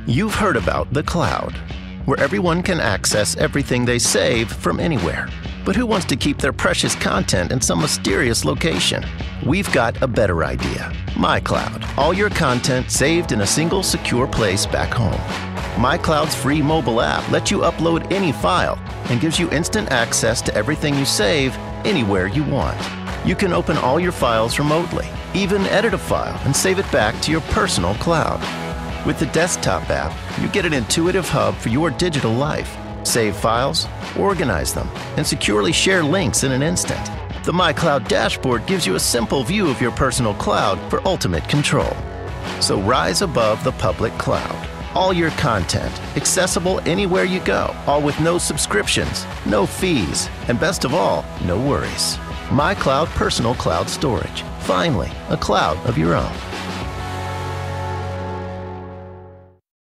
You've heard about the cloud, where everyone can access everything they save from anywhere. But who wants to keep their precious content in some mysterious location? We've got a better idea. MyCloud. All your content saved in a single secure place back home. MyCloud's free mobile app lets you upload any file and gives you instant access to everything you save anywhere you want. You can open all your files remotely, even edit a file and save it back to your personal cloud. With the desktop app, you get an intuitive hub for your digital life. Save files, organize them, and securely share links in an instant. The MyCloud dashboard gives you a simple view of your personal cloud for ultimate control. So rise above the public cloud. All your content, accessible anywhere you go, all with no subscriptions, no fees, and best of all, no worries. MyCloud Personal Cloud Storage. Finally, a cloud of your own.